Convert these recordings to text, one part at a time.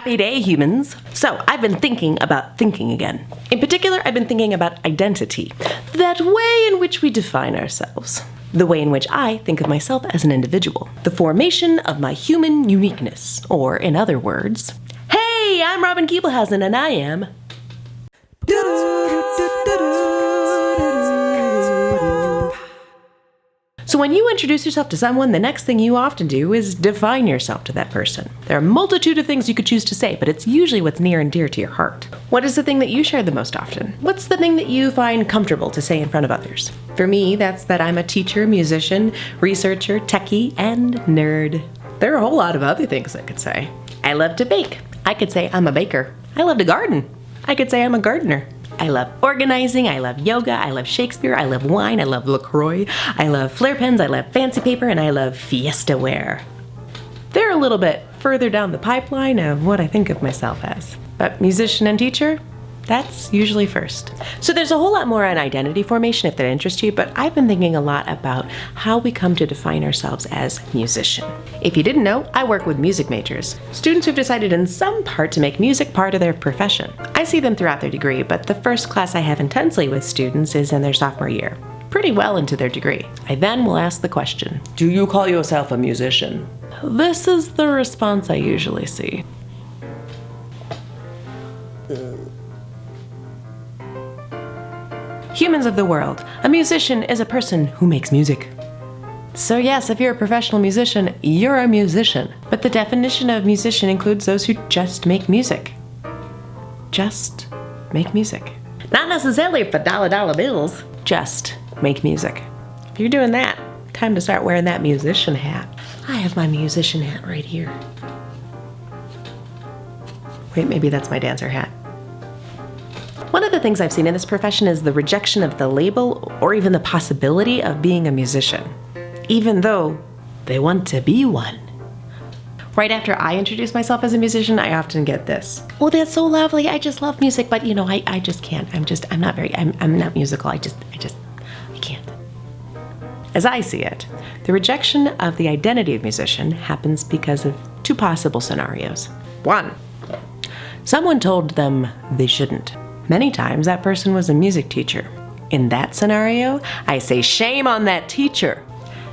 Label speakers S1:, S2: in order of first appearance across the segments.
S1: Happy day, humans! So, I've been thinking about thinking again. In particular, I've been thinking about identity. That way in which we define ourselves. The way in which I think of myself as an individual. The formation of my human uniqueness. Or, in other words, hey, I'm Robin Giebelhausen and I am... So when you introduce yourself to someone, the next thing you often do is define yourself to that person. There are a multitude of things you could choose to say, but it's usually what's near and dear to your heart. What is the thing that you share the most often? What's the thing that you find comfortable to say in front of others? For me, that's that I'm a teacher, musician, researcher, techie, and nerd. There are a whole lot of other things I could say. I love to bake. I could say I'm a baker. I love to garden. I could say I'm a gardener. I love organizing, I love yoga, I love Shakespeare, I love wine, I love LaCroix, I love flare pens, I love fancy paper, and I love fiesta wear. They're a little bit further down the pipeline of what I think of myself as. But musician and teacher, that's usually first. So there's a whole lot more on identity formation if that interests you, but I've been thinking a lot about how we come to define ourselves as musician. If you didn't know, I work with music majors, students who've decided in some part to make music part of their profession. I see them throughout their degree, but the first class I have intensely with students is in their sophomore year, pretty well into their degree. I then will ask the question, do you call yourself a musician? This is the response I usually see. Humans of the world, a musician is a person who makes music. So yes, if you're a professional musician, you're a musician. But the definition of musician includes those who just make music. Just make music. Not necessarily for dollar bills, just make music. If you're doing that, time to start wearing that musician hat. I have my musician hat right here. Wait, maybe that's my dancer hat. One of the things I've seen in this profession is the rejection of the label or even the possibility of being a musician, even though they want to be one. Right after I introduce myself as a musician, I often get this. Oh, that's so lovely. I just love music, but I just can't. I'm not musical. I can't. As I see it, the rejection of the identity of musician happens because of two possible scenarios. One, someone told them they shouldn't. Many times that person was a music teacher. In that scenario, I say shame on that teacher.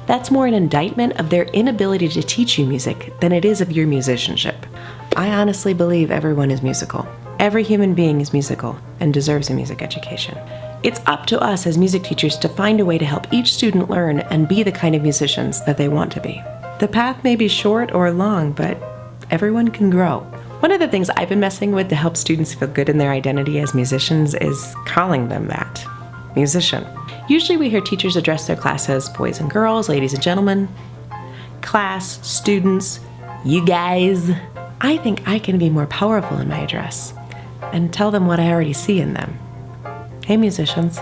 S1: That's more an indictment of their inability to teach you music than it is of your musicianship. I honestly believe everyone is musical. Every human being is musical and deserves a music education. It's up to us as music teachers to find a way to help each student learn and be the kind of musicians that they want to be. The path may be short or long, but everyone can grow. One of the things I've been messing with to help students feel good in their identity as musicians is calling them that. Musician. Usually we hear teachers address their class as boys and girls, ladies and gentlemen, class, students, you guys. I think I can be more powerful in my address and tell them what I already see in them. Hey, musicians.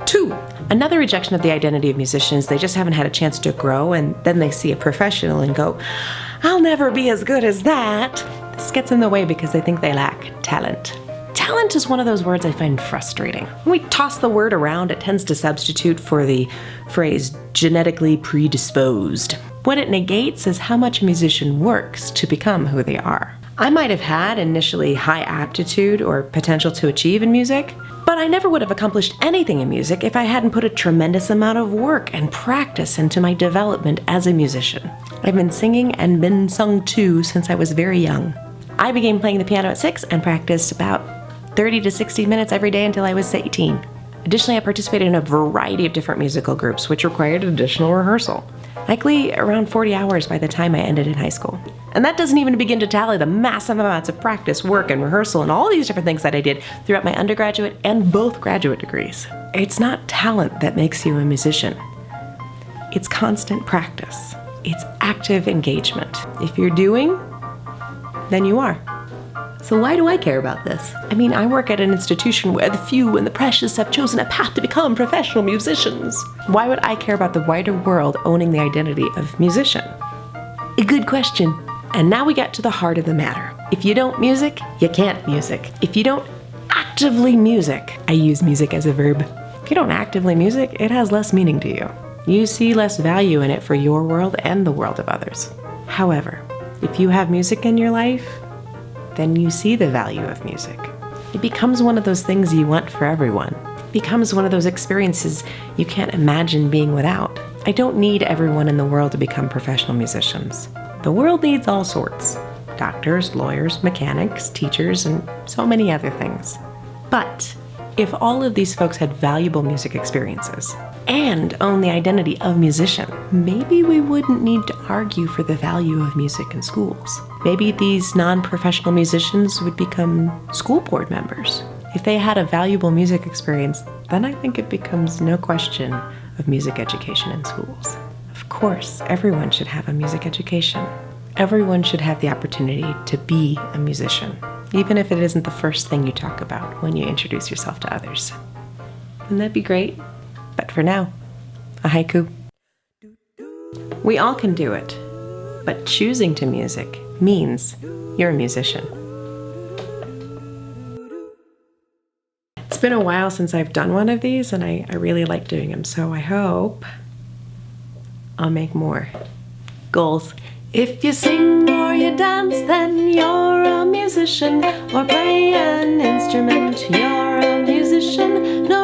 S1: Two, another rejection of the identity of musicians, they just haven't had a chance to grow, and then they see a professional and go, I'll never be as good as that. This gets in the way because they think they lack talent. Talent is one of those words I find frustrating. When we toss the word around, it tends to substitute for the phrase genetically predisposed. What it negates is how much a musician works to become who they are. I might have had initially high aptitude or potential to achieve in music, but I never would have accomplished anything in music if I hadn't put a tremendous amount of work and practice into my development as a musician. I've been singing and been sung to since I was very young. I began playing the piano at 6 and practiced about 30 to 60 minutes every day until I was 18. Additionally, I participated in a variety of different musical groups, which required additional rehearsal. Likely around 40 hours by the time I ended in high school. And that doesn't even begin to tally the massive amounts of practice, work, and rehearsal, and all these different things that I did throughout my undergraduate and both graduate degrees. It's not talent that makes you a musician. It's constant practice. It's active engagement. If you're doing, then you are. So why do I care about this? I mean, I work at an institution where the few and the precious have chosen a path to become professional musicians. Why would I care about the wider world owning the identity of musician? A good question. And now we get to the heart of the matter. If you don't music, you can't music. If you don't actively music, I use music as a verb. If you don't actively music, it has less meaning to you. You see less value in it for your world and the world of others. However, if you have music in your life, then you see the value of music. It becomes one of those things you want for everyone. It becomes one of those experiences you can't imagine being without. I don't need everyone in the world to become professional musicians. The world needs all sorts. Doctors, lawyers, mechanics, teachers, and so many other things. But if all of these folks had valuable music experiences and own the identity of musician, maybe we wouldn't need to argue for the value of music in schools. Maybe these non-professional musicians would become school board members. If they had a valuable music experience, then I think it becomes no question of music education in schools. Of course, everyone should have a music education. Everyone should have the opportunity to be a musician, even if it isn't the first thing you talk about when you introduce yourself to others. Wouldn't that be great? But for now, a haiku. We all can do it, but choosing to music means you're a musician. It's been a while since I've done one of these, and I really like doing them, so I hope I'll make more. Goals. If you sing or you dance, then you're a musician. Or play an instrument, you're a musician. No